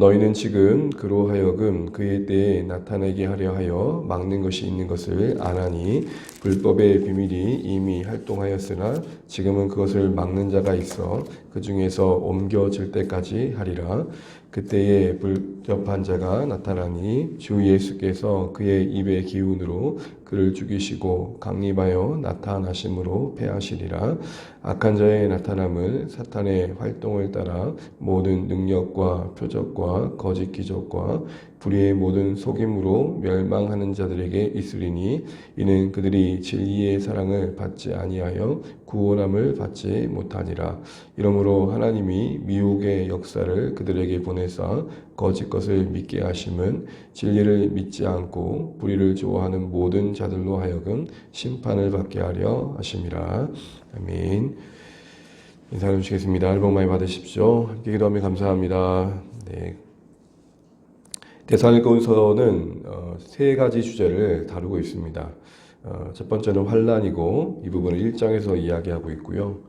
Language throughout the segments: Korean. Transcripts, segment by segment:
너희는 지금 그로 하여금 그의 때에 나타내게 하려 하여 막는 것이 있는 것을 아나니 불법의 비밀이 이미 활동하였으나 지금은 그것을 막는 자가 있어 그 중에서 옮겨질 때까지 하리라. 그때에 불법한 자가 나타나니 주 예수께서 그의 입의 기운으로 그를 죽이시고 강림하여 나타나심으로 패하시리라. 악한 자의 나타남은 사탄의 활동을 따라 모든 능력과 표적과 거짓 기적과 불의의 모든 속임으로 멸망하는 자들에게 있으리니 이는 그들이 진리의 사랑을 받지 아니하여 구원함을 받지 못하니라. 이러므로 하나님이 미혹의 역사를 그들에게 보내사 거짓 것을 믿게 하심은 진리를 믿지 않고 불의를 좋아하는 모든 자들로 하여금 심판을 받게 하려 하심이라. 아멘. 인사 나누시겠습니다. 복 많이 받으십시오. 함께 기도하며 감사합니다. 네. 데살로니가서는 세 가지 주제를 다루고 있습니다. 첫 번째는 환난이고 이 부분을 1장에서 이야기하고 있고요.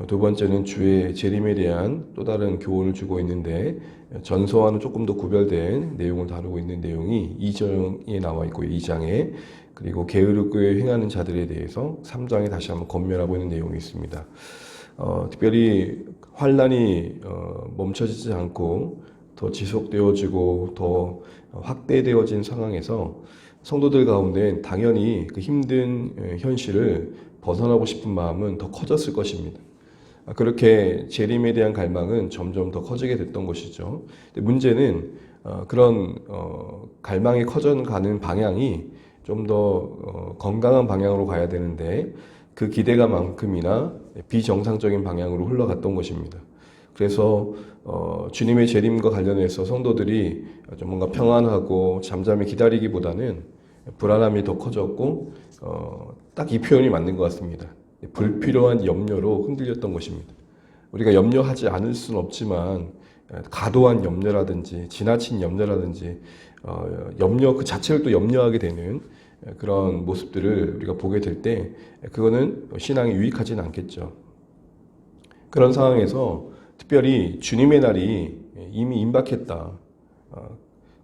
두 번째는 주의 재림에 대한 또 다른 교훈을 주고 있는데 전서와는 조금 더 구별된 내용을 다루고 있는 내용이 2장에 나와 있고요. 2장에 그리고 게으르게 행하는 자들에 대해서 3장에 다시 한번 권면하고 있는 내용이 있습니다. 특별히 환난이 멈춰지지 않고 더 지속되어지고 더 확대되어진 상황에서 성도들 가운데 당연히 그 힘든 현실을 벗어나고 싶은 마음은 더 커졌을 것입니다. 그렇게 재림에 대한 갈망은 점점 더 커지게 됐던 것이죠. 문제는 그런 갈망이 커져가는 방향이 좀 더 건강한 방향으로 가야 되는데 그 기대감만큼이나 비정상적인 방향으로 흘러갔던 것입니다. 그래서 주님의 재림과 관련해서 성도들이 좀 뭔가 평안하고 잠잠히 기다리기보다는 불안함이 더 커졌고 딱 이 표현이 맞는 것 같습니다. 불필요한 염려로 흔들렸던 것입니다. 우리가 염려하지 않을 수는 없지만 과도한 염려라든지 지나친 염려라든지 염려 그 자체를 또 염려하게 되는 그런 모습들을 우리가 보게 될 때 그거는 신앙에 유익하지는 않겠죠. 그런 상황에서 특별히 주님의 날이 이미 임박했다.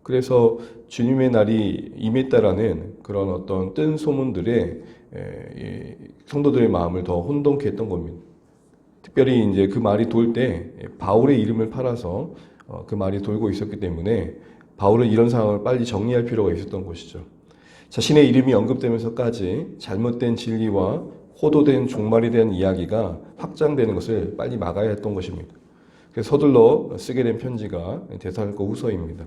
그래서 주님의 날이 임했다라는 그런 어떤 뜬 소문들에 성도들의 마음을 더 혼동케 했던 겁니다. 특별히 이제 그 말이 돌 때 바울의 이름을 팔아서 그 말이 돌고 있었기 때문에 바울은 이런 상황을 빨리 정리할 필요가 있었던 것이죠. 자신의 이름이 언급되면서까지 잘못된 진리와 호도된 종말에 대한 이야기가 확장되는 것을 빨리 막아야 했던 것입니다. 그래서 서둘러 쓰게 된 편지가 데살로니가 후서입니다.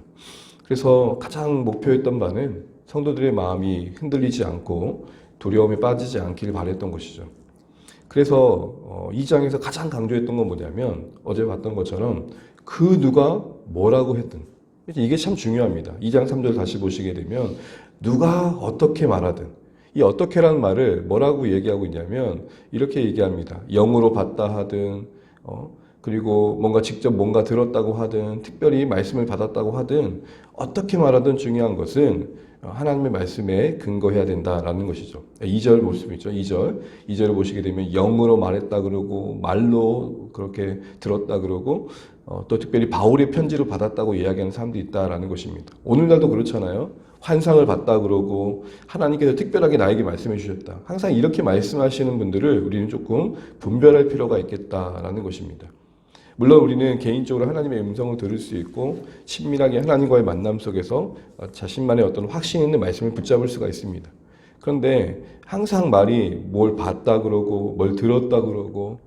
그래서 가장 목표했던 바는 성도들의 마음이 흔들리지 않고 두려움에 빠지지 않기를 바랬던 것이죠. 그래서 2장에서 가장 강조했던 건 뭐냐면 어제 봤던 것처럼 그 누가 뭐라고 했든 이게 참 중요합니다. 2장 3절 다시 보시게 되면 누가 어떻게 말하든 이 어떻게라는 말을 뭐라고 얘기하고 있냐면 이렇게 얘기합니다. 영으로 봤다 하든 그리고 뭔가 직접 뭔가 들었다고 하든 특별히 말씀을 받았다고 하든 어떻게 말하든 중요한 것은 하나님의 말씀에 근거해야 된다라는 것이죠. 2절 볼 수 있죠. 2절을 보시게 되면 영으로 말했다 그러고 말로 그렇게 들었다 그러고 또 특별히 바울의 편지로 받았다고 이야기하는 사람도 있다라는 것입니다. 오늘날도 그렇잖아요. 환상을 봤다 그러고 하나님께서 특별하게 나에게 말씀해 주셨다. 항상 이렇게 말씀하시는 분들을 우리는 조금 분별할 필요가 있겠다라는 것입니다. 물론 우리는 개인적으로 하나님의 음성을 들을 수 있고 친밀하게 하나님과의 만남 속에서 자신만의 어떤 확신 있는 말씀을 붙잡을 수가 있습니다. 그런데 항상 말이 뭘 봤다 그러고 뭘 들었다 그러고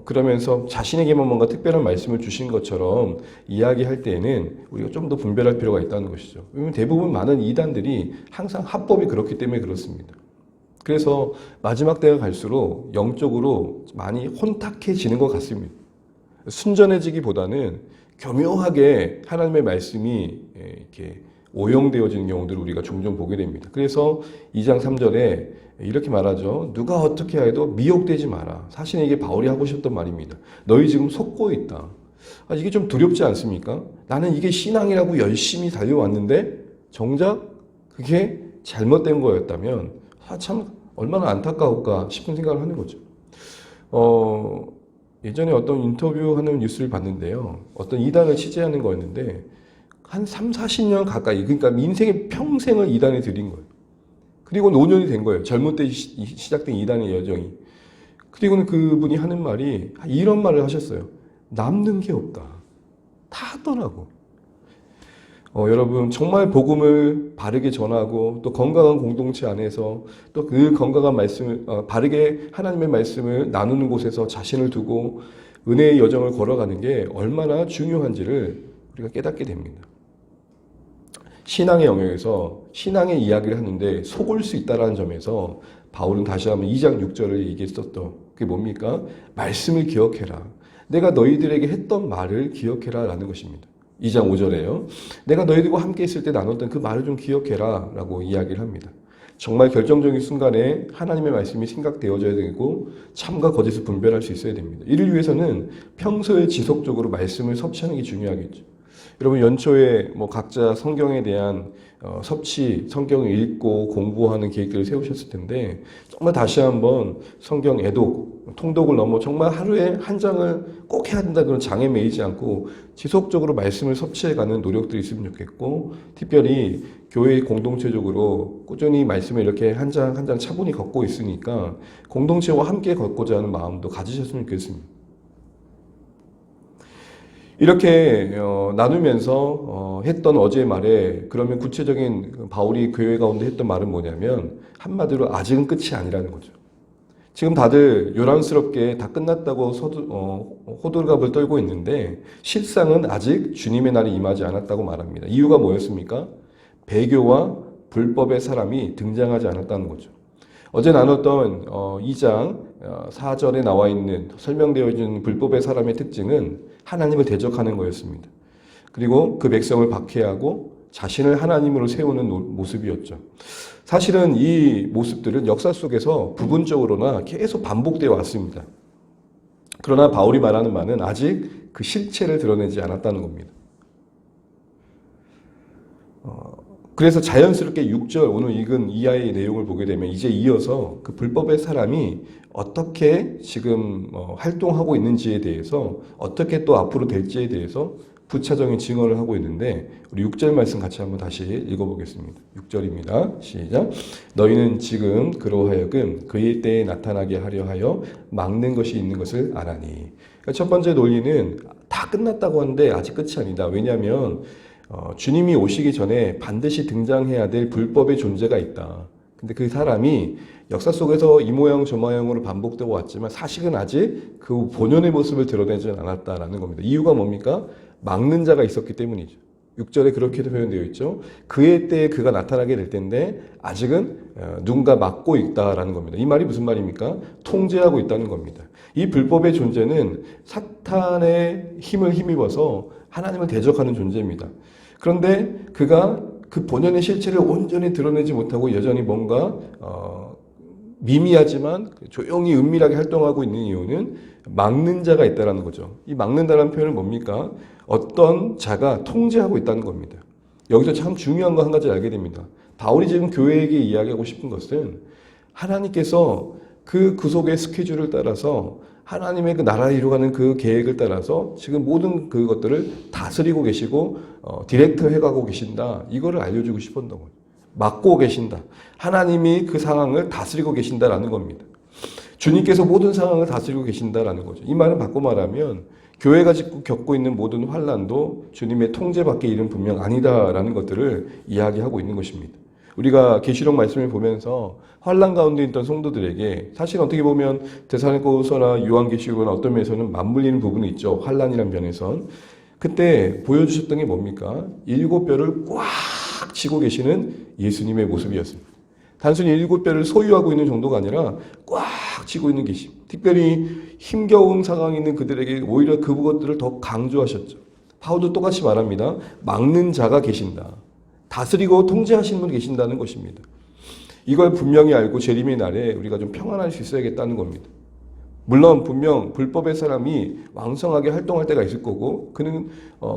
그러면서 자신에게만 뭔가 특별한 말씀을 주신 것처럼 이야기할 때에는 우리가 좀 더 분별할 필요가 있다는 것이죠. 왜냐하면 대부분 많은 이단들이 항상 합법이 그렇기 때문에 그렇습니다. 그래서 마지막 때가 갈수록 영적으로 많이 혼탁해지는 것 같습니다. 순전해지기보다는 교묘하게 하나님의 말씀이 이렇게 오용되어지는 경우들을 우리가 종종 보게 됩니다. 그래서 2장 3절에 이렇게 말하죠. 누가 어떻게 해도 미혹되지 마라. 사실 이게 바울이 하고 싶었던 말입니다. 너희 지금 속고 있다. 이게 좀 두렵지 않습니까? 나는 이게 신앙이라고 열심히 달려왔는데 정작 그게 잘못된 거였다면 참 얼마나 안타까울까 싶은 생각을 하는 거죠. 예전에 어떤 인터뷰하는 뉴스를 봤는데요. 어떤 이단을 취재하는 거였는데 한 3, 40년 가까이, 그러니까 인생의 평생을 이단에 드린 거예요. 그리고 노년이 된 거예요. 젊은 때 시작된 이단의 여정이. 그리고는 그분이 하는 말이 이런 말을 하셨어요. 남는 게 없다. 다 떠나고. 여러분 정말 복음을 바르게 전하고 또 건강한 공동체 안에서 또 그 건강한 말씀을 바르게 하나님의 말씀을 나누는 곳에서 자신을 두고 은혜의 여정을 걸어가는 게 얼마나 중요한지를 우리가 깨닫게 됩니다. 신앙의 영역에서 신앙의 이야기를 하는데 속을 수 있다는 점에서 바울은 다시 한번 2장 6절을 얘기했었던 그게 뭡니까? 말씀을 기억해라. 내가 너희들에게 했던 말을 기억해라 라는 것입니다. 2장 5절에요. 내가 너희들과 함께 있을 때 나눴던 그 말을 좀 기억해라 라고 이야기를 합니다. 정말 결정적인 순간에 하나님의 말씀이 생각되어져야 되고 참과 거짓을 분별할 수 있어야 됩니다. 이를 위해서는 평소에 지속적으로 말씀을 섭취하는 게 중요하겠죠. 여러분 연초에 각자 성경에 대한 섭취, 성경을 읽고 공부하는 계획들을 세우셨을 텐데 정말 다시 한번 성경 애독, 통독을 넘어 정말 하루에 한 장을 꼭 해야 된다 그런 장에 매이지 않고 지속적으로 말씀을 섭취해가는 노력들이 있으면 좋겠고 특별히 교회 공동체적으로 꾸준히 말씀을 이렇게 한 장 한 장 차분히 걷고 있으니까 공동체와 함께 걷고자 하는 마음도 가지셨으면 좋겠습니다. 이렇게 나누면서 했던 어제의 말에 그러면 구체적인 바울이 교회 가운데 했던 말은 뭐냐면 한마디로 아직은 끝이 아니라는 거죠. 지금 다들 요란스럽게 다 끝났다고 호들갑을 떨고 있는데 실상은 아직 주님의 날이 임하지 않았다고 말합니다. 이유가 뭐였습니까? 배교와 불법의 사람이 등장하지 않았다는 거죠. 어제 나눴던 2장 4절에 나와 있는 설명되어 있는 불법의 사람의 특징은 하나님을 대적하는 거였습니다. 그리고 그 백성을 박해하고 자신을 하나님으로 세우는 모습이었죠. 사실은 이 모습들은 역사 속에서 부분적으로나 계속 반복되어 왔습니다. 그러나 바울이 말하는 바는 아직 그 실체를 드러내지 않았다는 겁니다. 그래서 자연스럽게 6절 오늘 읽은 이하의 내용을 보게 되면 이제 이어서 그 불법의 사람이 어떻게 지금 활동하고 있는지에 대해서 어떻게 또 앞으로 될지에 대해서 부차적인 증언을 하고 있는데 우리 6절 말씀 같이 한번 다시 읽어보겠습니다. 6절입니다. 시작. 너희는 지금 그로 하여금 그의 때에 나타나게 하려 하여 막는 것이 있는 것을 알아니. 그러니까 첫 번째 논리는 다 끝났다고 하는데 아직 끝이 아니다. 왜냐하면 주님이 오시기 전에 반드시 등장해야 될 불법의 존재가 있다. 근데 그 사람이 역사 속에서 이 모양 저 모양으로 반복되어 왔지만 사실은 아직 그 본연의 모습을 드러내지 않았다라는 겁니다. 이유가 뭡니까? 막는 자가 있었기 때문이죠. 6절에 그렇게도 표현되어 있죠. 그의 때에 그가 나타나게 될 텐데 아직은 누군가 막고 있다라는 겁니다. 이 말이 무슨 말입니까? 통제하고 있다는 겁니다. 이 불법의 존재는 사탄의 힘을 힘입어서 하나님을 대적하는 존재입니다. 그런데 그가 그 본연의 실체를 온전히 드러내지 못하고 여전히 뭔가 미미하지만 조용히 은밀하게 활동하고 있는 이유는 막는 자가 있다는 거죠. 이 막는다는 표현은 뭡니까? 어떤 자가 통제하고 있다는 겁니다. 여기서 참 중요한 거 한 가지 알게 됩니다. 바울이 지금 교회에게 이야기하고 싶은 것은 하나님께서 그 구속의 스케줄을 따라서 하나님의 그 나라를 이루어가는 그 계획을 따라서 지금 모든 그것들을 다스리고 계시고 디렉터 해가고 계신다. 이거를 알려주고 싶었던 거예요. 맡고 계신다. 하나님이 그 상황을 다스리고 계신다라는 겁니다. 주님께서 모든 상황을 다스리고 계신다라는 거죠. 이 말은 바꿔 말하면 교회가 겪고 있는 모든 환난도 주님의 통제 밖의 일은 분명 아니다라는 것들을 이야기하고 있는 것입니다. 우리가 계시록 말씀을 보면서 환난 가운데 있던 성도들에게 사실 어떻게 보면 데살로니가서나 요한계시록이나 어떤 면에서는 맞물리는 부분이 있죠. 환난이란 면에선. 그때 보여주셨던 게 뭡니까? 7뼈를 꽉 쥐고 계시는 예수님의 모습이었습니다. 단순히 7뼈를 소유하고 있는 정도가 아니라 꽉 쥐고 있는 계심. 특별히 힘겨운 상황에 있는 그들에게 오히려 그것들을 더 강조하셨죠. 바울도 똑같이 말합니다. 막는 자가 계신다. 다스리고 통제하시는 분이 계신다는 것입니다. 이걸 분명히 알고 재림의 날에 우리가 좀 평안할 수 있어야겠다는 겁니다. 물론 분명 불법의 사람이 왕성하게 활동할 때가 있을 거고 그는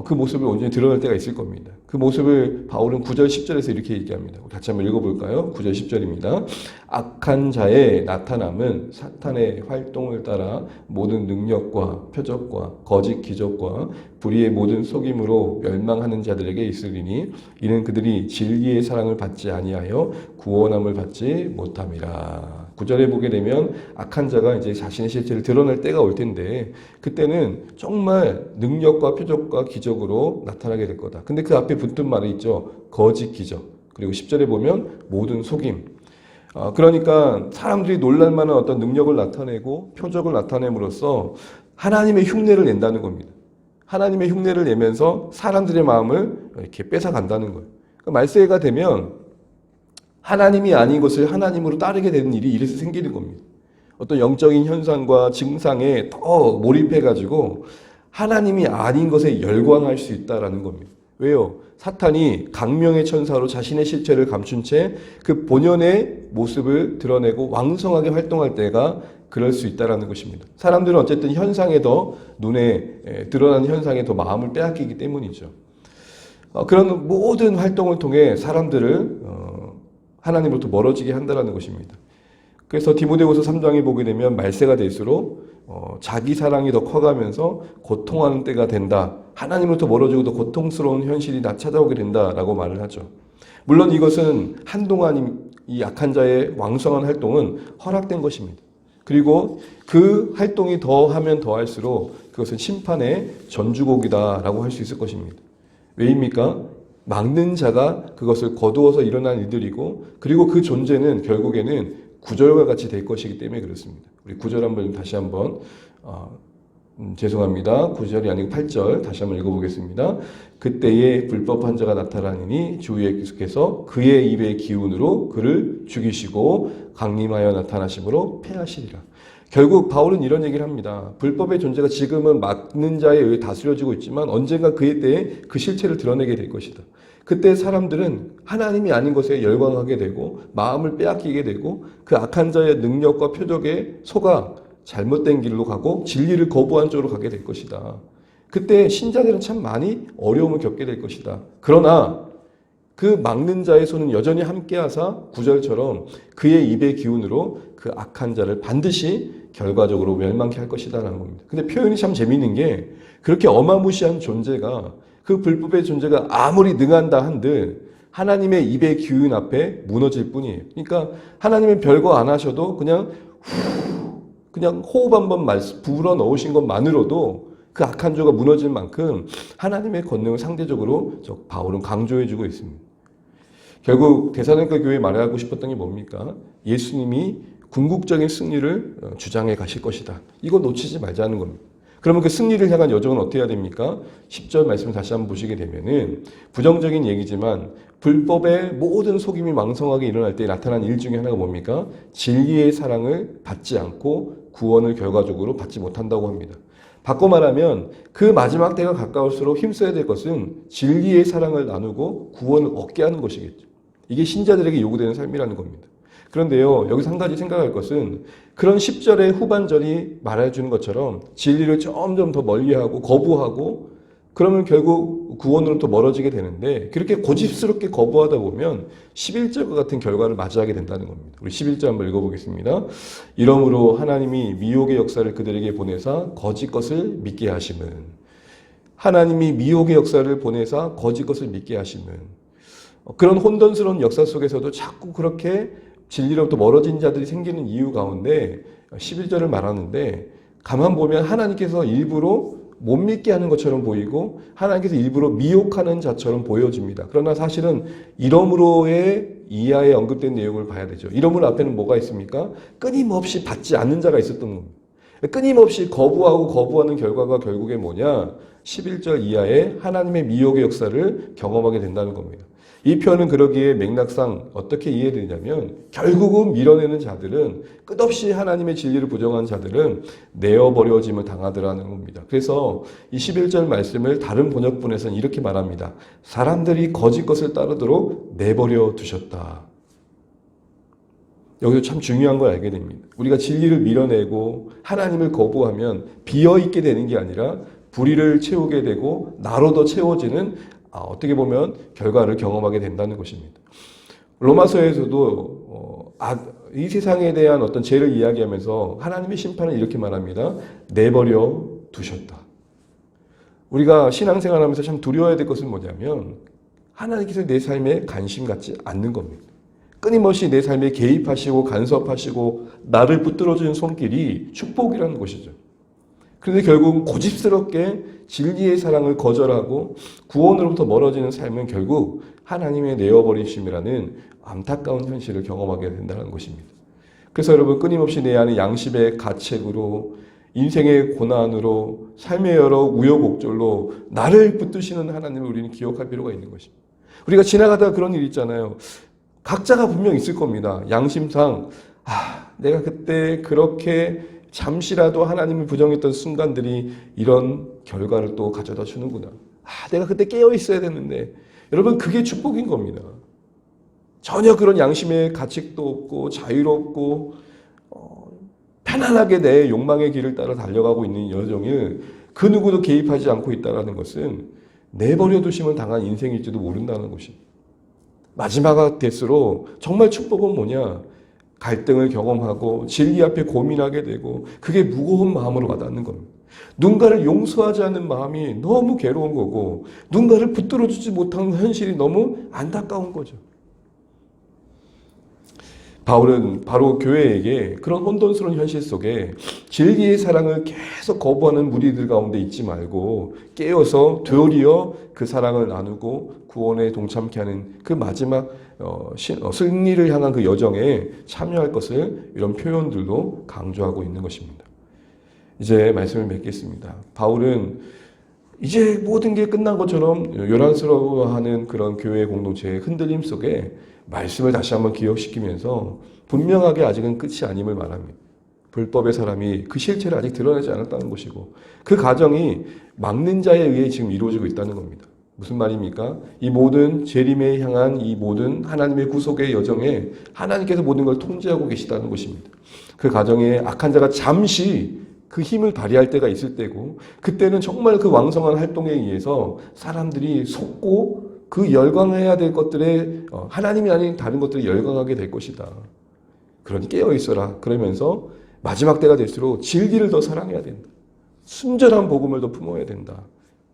그 모습을 온전히 드러낼 때가 있을 겁니다. 그 모습을 바울은 9절 10절에서 이렇게 얘기합니다. 같이 한번 읽어볼까요? 9절 10절입니다. 악한 자의 나타남은 사탄의 활동을 따라 모든 능력과 표적과 거짓 기적과 불의의 모든 속임으로 멸망하는 자들에게 있으리니 이는 그들이 진리의 사랑을 받지 아니하여 구원함을 받지 못함이라. 9절에 보게 되면 악한 자가 이제 자신의 실체를 드러낼 때가 올 텐데 그때는 정말 능력과 표적과 기적으로 나타나게 될 거다. 근데 그 앞에 붙은 말이 있죠. 거짓 기적. 그리고 10절에 보면 모든 속임. 그러니까 사람들이 놀랄만한 어떤 능력을 나타내고 표적을 나타냄으로써 하나님의 흉내를 낸다는 겁니다. 하나님의 흉내를 내면서 사람들의 마음을 이렇게 뺏어간다는 거예요. 그러니까 말세가 되면 하나님이 아닌 것을 하나님으로 따르게 되는 일이 이래서 생기는 겁니다. 어떤 영적인 현상과 증상에 더 몰입해가지고 하나님이 아닌 것에 열광할 수 있다는 겁니다. 왜요? 사탄이 강명의 천사로 자신의 실체를 감춘 채 그 본연의 모습을 드러내고 왕성하게 활동할 때가 그럴 수 있다는 것입니다. 사람들은 어쨌든 현상에 더 눈에 드러나는 현상에 더 마음을 빼앗기기 때문이죠. 그런 모든 활동을 통해 사람들을 하나님으로부터 멀어지게 한다는 것입니다. 그래서 디모데후서 3장에 보게 되면 말세가 될수록 자기 사랑이 더 커가면서 고통하는 때가 된다. 하나님으로부터 멀어지고 더 고통스러운 현실이 찾아오게 된다라고 말을 하죠. 물론 이것은 한동안 이 악한 자의 왕성한 활동은 허락된 것입니다. 그리고 그 활동이 더하면 더할수록 그것은 심판의 전주곡이다라고 할 수 있을 것입니다. 왜입니까? 막는 자가 그것을 거두어서 일어난 일들이고 그리고 그 존재는 결국에는 구절과 같이 될 것이기 때문에 그렇습니다. 우리 9절 한번 다시 한번 죄송합니다. 9절이 아니고 8절 다시 한번 읽어보겠습니다. 그때에 불법한 자가 나타나니 주 예수께서 그의 입의 기운으로 그를 죽이시고 강림하여 나타나심으로 패하시리라. 결국 바울은 이런 얘기를 합니다. 불법의 존재가 지금은 막는 자에 의해 다스려지고 있지만 언젠가 그의 때에 그 실체를 드러내게 될 것이다. 그때 사람들은 하나님이 아닌 것에 열광하게 되고 마음을 빼앗기게 되고 그 악한 자의 능력과 표적에 속아 잘못된 길로 가고 진리를 거부한 쪽으로 가게 될 것이다. 그때 신자들은 참 많이 어려움을 겪게 될 것이다. 그러나 그 막는 자의 손은 여전히 함께하사 9절처럼 그의 입의 기운으로 그 악한 자를 반드시 결과적으로 멸망케 할 것이다 라는 겁니다. 근데 표현이 참 재미있는 게 그렇게 어마무시한 존재가 그 불법의 존재가 아무리 능한다 한들 하나님의 입의 기운 앞에 무너질 뿐이에요. 그러니까 하나님은 별거 안 하셔도 그냥 호흡 한번 불어 넣으신 것만으로도 그 악한 자가 무너질 만큼 하나님의 권능을 상대적으로 바울은 강조해주고 있습니다. 결국 데살로니가 교회에 말하고 싶었던 게 뭡니까? 예수님이 궁극적인 승리를 주장해 가실 것이다. 이거 놓치지 말자는 겁니다. 그러면 그 승리를 향한 여정은 어떻게 해야 됩니까? 10절 말씀을 다시 한번 보시게 되면은 부정적인 얘기지만 불법의 모든 속임이 왕성하게 일어날 때 나타난 일 중에 하나가 뭡니까? 진리의 사랑을 받지 않고 구원을 결과적으로 받지 못한다고 합니다. 바꿔 말하면 그 마지막 때가 가까울수록 힘써야 될 것은 진리의 사랑을 나누고 구원을 얻게 하는 것이겠죠. 이게 신자들에게 요구되는 삶이라는 겁니다. 그런데요, 여기서 한 가지 생각할 것은 그런 10절의 후반절이 말해주는 것처럼 진리를 점점 더 멀리하고 거부하고 그러면 결국 구원으로부터 멀어지게 되는데 그렇게 고집스럽게 거부하다 보면 11절과 같은 결과를 맞이하게 된다는 겁니다. 우리 11절 한번 읽어보겠습니다. 이러므로 하나님이 미혹의 역사를 그들에게 보내사 거짓 것을 믿게 하심은 하나님이 미혹의 역사를 보내사 거짓 것을 믿게 하심은 그런 혼돈스러운 역사 속에서도 자꾸 그렇게 진리로부터 멀어진 자들이 생기는 이유 가운데 11절을 말하는데 가만 보면 하나님께서 일부러 못 믿게 하는 것처럼 보이고 하나님께서 일부러 미혹하는 자처럼 보여집니다. 그러나 사실은 이러므로의 이하에 언급된 내용을 봐야 되죠. 이러므로 앞에는 뭐가 있습니까? 끊임없이 받지 않는 자가 있었던 겁니다. 끊임없이 거부하는 결과가 결국에 뭐냐? 11절 이하에 하나님의 미혹의 역사를 경험하게 된다는 겁니다. 이 표현은 그러기에 맥락상 어떻게 이해되냐면 결국은 밀어내는 자들은 끝없이 하나님의 진리를 부정한 자들은 내어버려짐을 당하더라는 겁니다. 그래서 이 11절 말씀을 다른 번역본에서는 이렇게 말합니다. 사람들이 거짓 것을 따르도록 내버려 두셨다. 여기서 참 중요한 걸 알게 됩니다. 우리가 진리를 밀어내고 하나님을 거부하면 비어있게 되는 게 아니라 불의를 채우게 되고 나로 더 채워지는 어떻게 보면 결과를 경험하게 된다는 것입니다. 로마서에서도 이 세상에 대한 어떤 죄를 이야기하면서 하나님의 심판을 이렇게 말합니다. 내버려 두셨다. 우리가 신앙생활하면서 참 두려워야 될 것은 뭐냐면 하나님께서 내 삶에 관심 갖지 않는 겁니다. 끊임없이 내 삶에 개입하시고 간섭하시고 나를 붙들어주는 손길이 축복이라는 것이죠. 그런데 결국 고집스럽게 진리의 사랑을 거절하고 구원으로부터 멀어지는 삶은 결국 하나님의 내어버리심이라는 안타까운 현실을 경험하게 된다는 것입니다. 그래서 여러분 끊임없이 내 안에 양심의 가책으로 인생의 고난으로 삶의 여러 우여곡절로 나를 붙드시는 하나님을 우리는 기억할 필요가 있는 것입니다. 우리가 지나가다가 그런 일 있잖아요. 각자가 분명 있을 겁니다. 양심상 내가 그때 그렇게 잠시라도 하나님을 부정했던 순간들이 이런 결과를 또 가져다 주는구나. 내가 그때 깨어 있어야 되는데. 여러분 그게 축복인 겁니다. 전혀 그런 양심의 가책도 없고 자유롭고 편안하게 내 욕망의 길을 따라 달려가고 있는 여정을 그 누구도 개입하지 않고 있다는 것은 내버려 두심을 당한 인생일지도 모른다는 것입니다. 마지막 될수록 정말 축복은 뭐냐? 갈등을 경험하고 진리 앞에 고민하게 되고 그게 무거운 마음으로 와닿는 겁니다. 누군가를 용서하지 않는 마음이 너무 괴로운 거고 누군가를 붙들어주지 못하는 현실이 너무 안타까운 거죠. 바울은 바로 교회에게 그런 혼돈스러운 현실 속에 진리의 사랑을 계속 거부하는 무리들 가운데 있지 말고 깨어서 되도리어 그 사랑을 나누고 구원에 동참케 하는 그 마지막 승리를 향한 그 여정에 참여할 것을 이런 표현들도 강조하고 있는 것입니다. 이제 말씀을 맺겠습니다. 바울은 이제 모든 게 끝난 것처럼 요란스러워하는 그런 교회 공동체의 흔들림 속에 말씀을 다시 한번 기억시키면서 분명하게 아직은 끝이 아님을 말합니다. 불법의 사람이 그 실체를 아직 드러내지 않았다는 것이고 그 과정이 막는 자에 의해 지금 이루어지고 있다는 겁니다. 무슨 말입니까? 이 모든 재림에 향한 이 모든 하나님의 구속의 여정에 하나님께서 모든 걸 통제하고 계시다는 것입니다. 그 과정에 악한 자가 잠시 그 힘을 발휘할 때가 있을 때고 그때는 정말 그 왕성한 활동에 의해서 사람들이 속고 그 열광해야 될 것들에 하나님이 아닌 다른 것들이 열광하게 될 것이다. 그러니 깨어 있어라. 그러면서 마지막 때가 될수록 진리를 더 사랑해야 된다. 순전한 복음을 더 품어야 된다.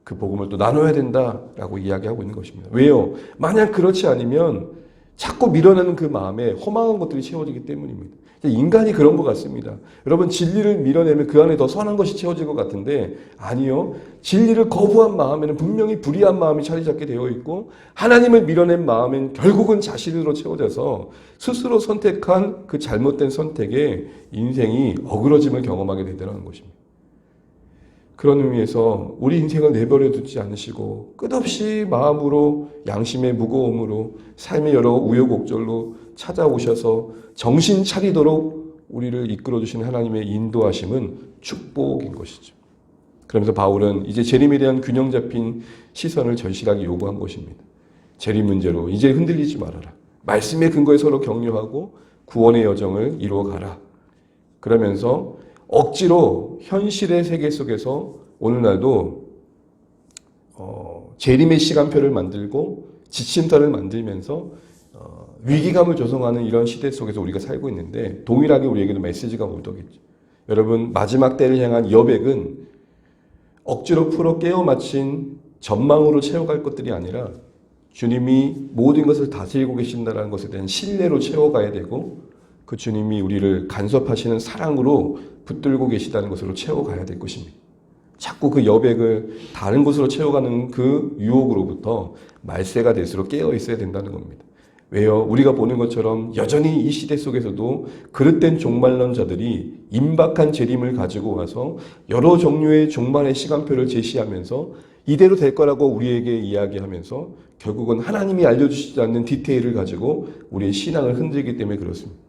그 복음을 또 나눠야 된다라고 이야기하고 있는 것입니다. 왜요? 만약 그렇지 않으면 자꾸 밀어내는 그 마음에 허망한 것들이 채워지기 때문입니다. 인간이 그런 것 같습니다. 여러분 진리를 밀어내면 그 안에 더 선한 것이 채워질 것 같은데 아니요. 진리를 거부한 마음에는 분명히 불의한 마음이 자리 잡게 되어 있고 하나님을 밀어낸 마음엔 결국은 자신으로 채워져서 스스로 선택한 그 잘못된 선택에 인생이 어그러짐을 경험하게 되더라는 것입니다. 그런 의미에서 우리 인생을 내버려 두지 않으시고 끝없이 마음으로 양심의 무거움으로 삶의 여러 우여곡절로 찾아오셔서 정신 차리도록 우리를 이끌어주시는 하나님의 인도하심은 축복인 것이죠. 그러면서 바울은 이제 재림에 대한 균형 잡힌 시선을 절실하게 요구한 것입니다. 재림 문제로 이제 흔들리지 말아라. 말씀의 근거에 서로 격려하고 구원의 여정을 이루어가라. 그러면서 억지로 현실의 세계 속에서 오늘날도 재림의 시간표를 만들고 지침서를 만들면서 위기감을 조성하는 이런 시대 속에서 우리가 살고 있는데 동일하게 우리에게도 메시지가 오더겠죠. 여러분 마지막 때를 향한 여백은 억지로 풀어 깨어 맞힌 전망으로 채워갈 것들이 아니라 주님이 모든 것을 다스리고 계신다는 것에 대한 신뢰로 채워가야 되고 그 주님이 우리를 간섭하시는 사랑으로 붙들고 계시다는 것으로 채워가야 될 것입니다. 자꾸 그 여백을 다른 곳으로 채워가는 그 유혹으로부터 말세가 될수록 깨어 있어야 된다는 겁니다. 왜요? 우리가 보는 것처럼 여전히 이 시대 속에서도 그릇된 종말론 자들이 임박한 재림을 가지고 와서 여러 종류의 종말의 시간표를 제시하면서 이대로 될 거라고 우리에게 이야기하면서 결국은 하나님이 알려주시지 않는 디테일을 가지고 우리의 신앙을 흔들기 때문에 그렇습니다.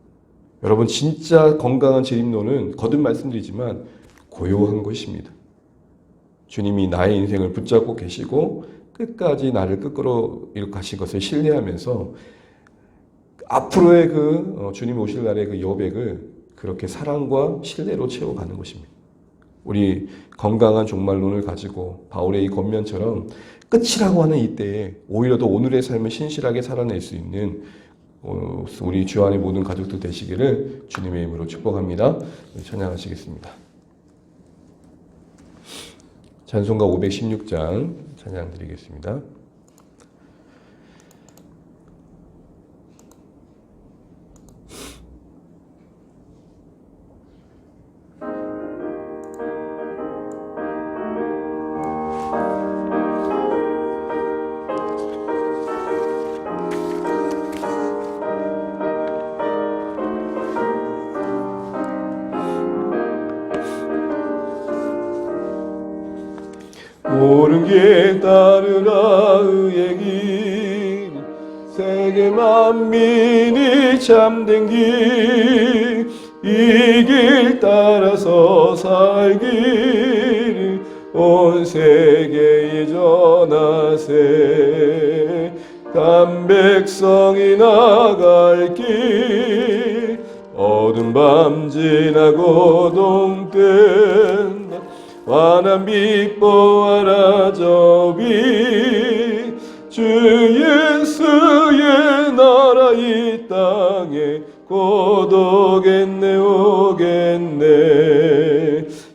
여러분 진짜 건강한 재림론은 거듭 말씀드리지만 고요한 것입니다. 주님이 나의 인생을 붙잡고 계시고 끝까지 나를 끝으로 이룩하신 것을 신뢰하면서 앞으로의 주님 오실 날의 그 여백을 그렇게 사랑과 신뢰로 채워가는 것입니다. 우리 건강한 종말론을 가지고 바울의 이 겉면처럼 끝이라고 하는 이때에 오히려 더 오늘의 삶을 신실하게 살아낼 수 있는 우리 주 안의 모든 가족들 되시기를 주님의 이름으로 축복합니다. 찬양하시겠습니다. 찬송가 516장 찬양 드리겠습니다. 옳은 길 따르라 의의 길 세계 만민이 참된 길 이 길 따라서 살기를 온 세계에 전하세 간 백성이 나갈 길 어두운 밤 지나고 동뜬 환한 빛 보아라 저비 주 예수의 나라 이 땅에 곧 오겠네 오겠네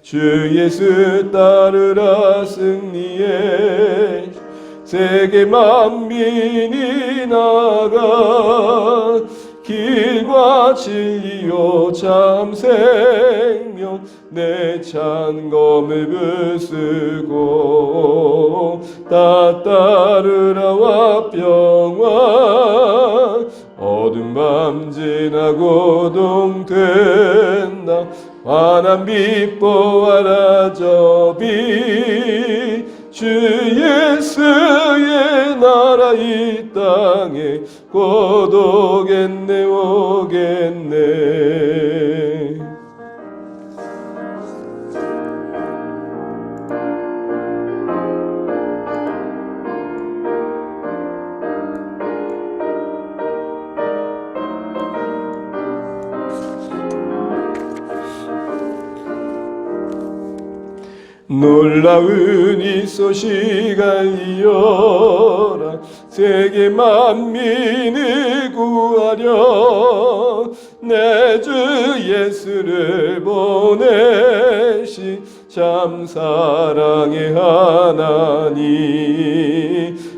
주 예수 따르라 승리해 세계 만민이 나가 길과 진리요 참 생명 내 찬검을 부수고 다 따르라 화평화 어두운 밤 지나고 동된다 환한 빛 보아라 저비 주 예수의 나라 이 땅에 곧 오겠네 오겠네 놀라운 이 소식 알리어라 세계 만민을 구하려 내 주 예수를 보내신 참 사랑의 하나님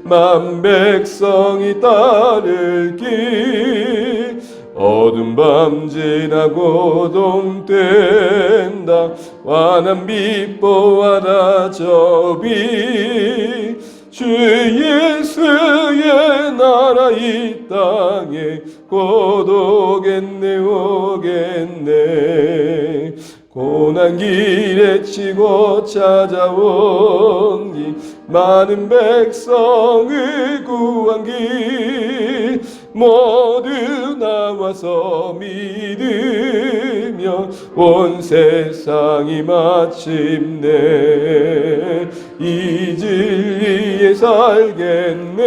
만 백성이 따를 길 어두운 밤 지나고 동된다 환한 빛 보아라 저비 주 예수의 나라 이 땅에 곧 오겠네 오겠네 고난 길에 치고 찾아온 길 많은 백성을 구한 길 모두 나와서 믿으며 온 세상이 마침내 이 진리에 살겠네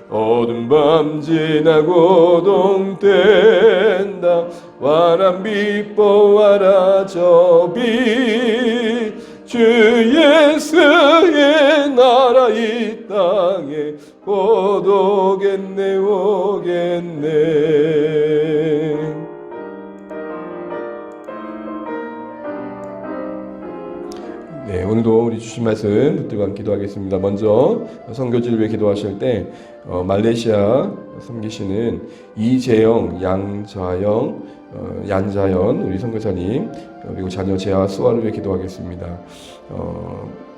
어두운 밤 지나고 동된다 환한 빛 보아라 저비 주 예수의 나라 이 땅에 곧 오겠네 오겠네 네, 오늘도 우리 주신 말씀 붙들고 기도하겠습니다. 먼저 선교지를 위해 기도하실 때 말레이시아 섬기시는 이재영, 양자영, 얀자연 우리 선교사님 그리고 자녀 재아 수아를 위해 기도하겠습니다.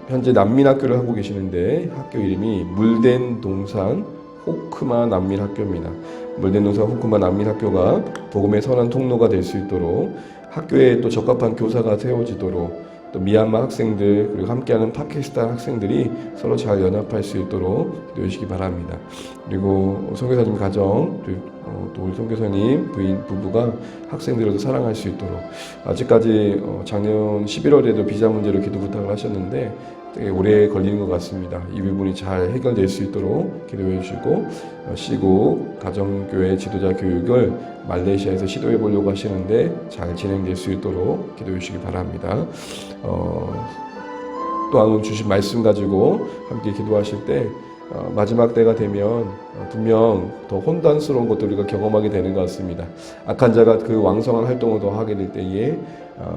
현재 난민학교를 하고 계시는데 학교 이름이 물댄동산 호크마 난민학교입니다. 물댄동산 호크마 난민학교가 복음의 선한 통로가 될 수 있도록 학교에 또 적합한 교사가 세워지도록 또 미얀마 학생들 그리고 함께하는 파키스탄 학생들이 서로 잘 연합할 수 있도록 기도해 주시기 바랍니다. 그리고 선교사님 가정 또 우리 선교사님 부인 부부가 학생들을 사랑할 수 있도록 아직까지 작년 11월에도 비자 문제로 기도 부탁을 하셨는데 되게 오래 걸리는 것 같습니다. 이 부분이 잘 해결될 수 있도록 기도해 주시고 시국 가정교회 지도자 교육을 말레이시아에서 시도해 보려고 하시는데 잘 진행될 수 있도록 기도해 주시기 바랍니다. 또한 주신 말씀 가지고 함께 기도하실 때 마지막 때가 되면 분명 더 혼돈스러운 것도 우리가 경험하게 되는 것 같습니다. 악한 자가 그 왕성한 활동을 더 하게 될 때에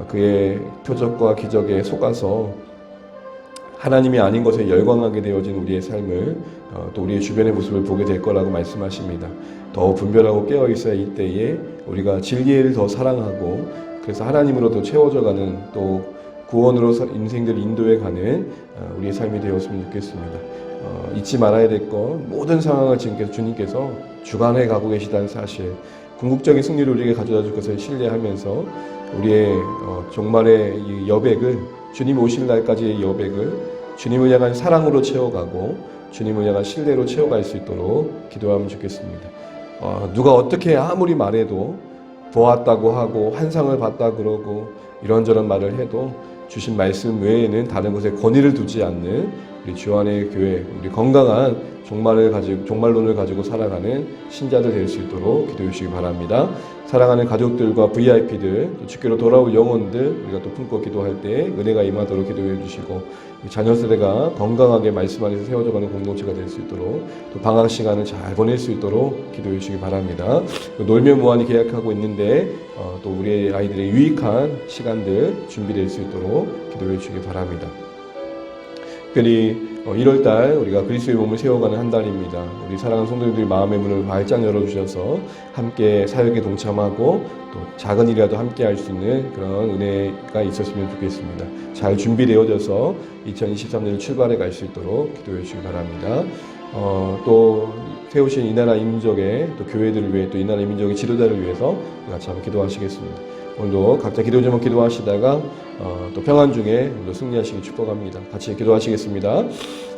그의 표적과 기적에 속아서 하나님이 아닌 것에 열광하게 되어진 우리의 삶을 또 우리의 주변의 모습을 보게 될 거라고 말씀하십니다. 더 분별하고 깨어 있어야 이때에 우리가 진리를 더 사랑하고 그래서 하나님으로 더 채워져가는 또 구원으로 인생들 인도해 가는 우리의 삶이 되었으면 좋겠습니다. 잊지 말아야 될 것 모든 상황을 지금 주님께서 주관해 가고 계시다는 사실, 궁극적인 승리를 우리에게 가져다 줄 것을 신뢰하면서 우리의 종말의 이 여백을, 주님 오실 날까지의 여백을 주님을 향한 사랑으로 채워가고 주님을 향한 신뢰로 채워갈 수 있도록 기도하면 좋겠습니다. 누가 어떻게 아무리 말해도 보았다고 하고 환상을 봤다 그러고 이런저런 말을 해도 주신 말씀 외에는 다른 것에 권위를 두지 않는 우리 주안의 교회, 우리 건강한 종말론을 가지고 살아가는 신자들 될 수 있도록 기도해 주시기 바랍니다. 사랑하는 가족들과 VIP들, 또 주께로 돌아올 영혼들 우리가 또 품고 기도할 때 은혜가 임하도록 기도해 주시고 자녀 세대가 건강하게 말씀 안에서 세워져가는 공동체가 될 수 있도록 또 방학 시간을 잘 보낼 수 있도록 기도해 주시기 바랍니다. 놀면 무한히 계약하고 있는데 또 우리 아이들의 유익한 시간들 준비될 수 있도록 기도해 주시기 바랍니다. 특별히 1월달 우리가 그리스도의 몸을 세워가는 한 달입니다. 우리 사랑하는 성도님들이 마음의 문을 활짝 열어주셔서 함께 사역에 동참하고 또 작은 일이라도 함께 할 수 있는 그런 은혜가 있었으면 좋겠습니다. 잘 준비되어져서 2023년을 출발해 갈 수 있도록 기도해 주시기 바랍니다. 또 세우신 이 나라 이 민족의 또 교회들을 위해 또 이 나라 이 민족의 지도자를 위해서 같이 한번 기도하시겠습니다. 오늘도 각자 기도 제목 기도하시다가 또 평안 중에 오늘도 승리하시기 축복합니다. 같이 기도하시겠습니다.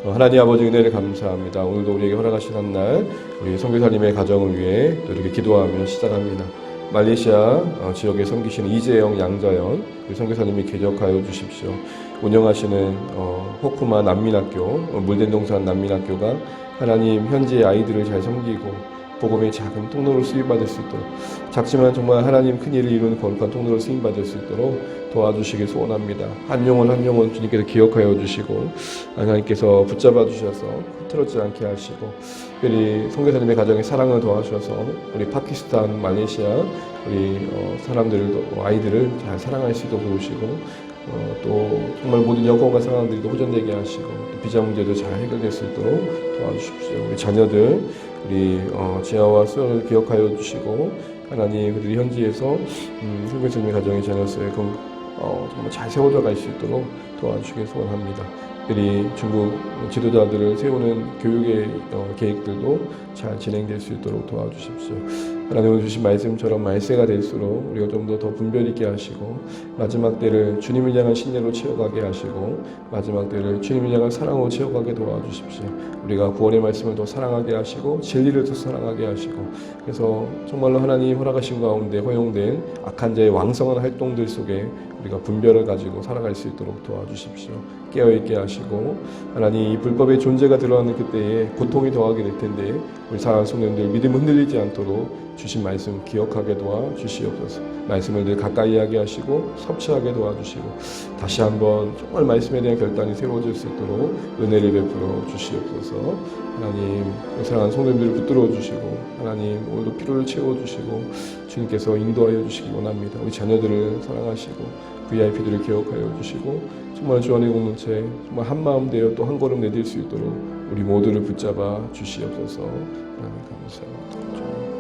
하나님 아버지 은혜를 감사합니다. 오늘도 우리에게 허락하신 한 날 우리 선교사님의 가정을 위해 또 이렇게 기도하며 시작합니다. 말레이시아 지역에 섬기시는 이재영, 양자연 우리 선교사님이 개적하여 주십시오. 운영하시는 호쿠마 난민학교, 물된동산 난민학교가 하나님 현지의 아이들을 잘 섬기고 복음의 작은 통로로 쓰임받을 수 있도록, 작지만 정말 하나님 큰 일을 이루는 거룩한 통로로 쓰임받을 수 있도록 도와주시길 소원합니다. 한 영혼 주님께서 기억하여 주시고 하나님께서 붙잡아 주셔서 흐트러지지 않게 하시고, 특별히 선교사님의 가정에 사랑을 더하셔서 우리 파키스탄, 말레이시아 우리 사람들을, 아이들을 잘 사랑할 수 있도록 도우시고, 또 정말 모든 여건과 상황들도 호전되게 하시고 또 비자 문제도 잘 해결될 수 있도록 도와주십시오. 우리 자녀들, 우리 지아와 수연을 기억하여 주시고 하나님 그들이 현지에서 선교사님의 가정의 자녀수에 정말 잘 세워져 갈 수 있도록 도와주시길 소원합니다. 특별히 중국 지도자들을 세우는 교육의 계획들도 잘 진행될 수 있도록 도와주십시오. 하나님은 주신 말씀처럼 말세가 될수록 우리가 좀 더 분별 있게 하시고 마지막 때를 주님을 향한 신뢰로 채워가게 하시고 마지막 때를 주님을 향한 사랑으로 채워가게 도와주십시오. 우리가 구원의 말씀을 더 사랑하게 하시고 진리를 더 사랑하게 하시고, 그래서 정말로 하나님 허락하신 가운데 허용된 악한 자의 왕성한 활동들 속에 우리가 분별을 가지고 살아갈 수 있도록 도와주십시오. 깨어있게 하시고 하나님 이 불법의 존재가 드러나는 그때에 고통이 더하게 될 텐데 우리 사랑하는 성도님들 믿음 흔들리지 않도록 주신 말씀 기억하게 도와주시옵소서. 말씀을 늘 가까이 하게 하시고 섭취하게 도와주시고 다시 한번 정말 말씀에 대한 결단이 세워질 수 있도록 은혜를 베풀어 주시옵소서. 하나님 사랑하는 성도님들을 붙들어 주시고 하나님 오늘도 필요를 채워주시고 주님께서 인도하여 주시기 원합니다. 우리 자녀들을 사랑하시고 VIP들을 기억하여 주시고 정말 주 안의 공동체 정말 한마음 되어 또 한 걸음 내딜 수 있도록 우리 모두를 붙잡아 주시옵소서. 하나님 감사합니다.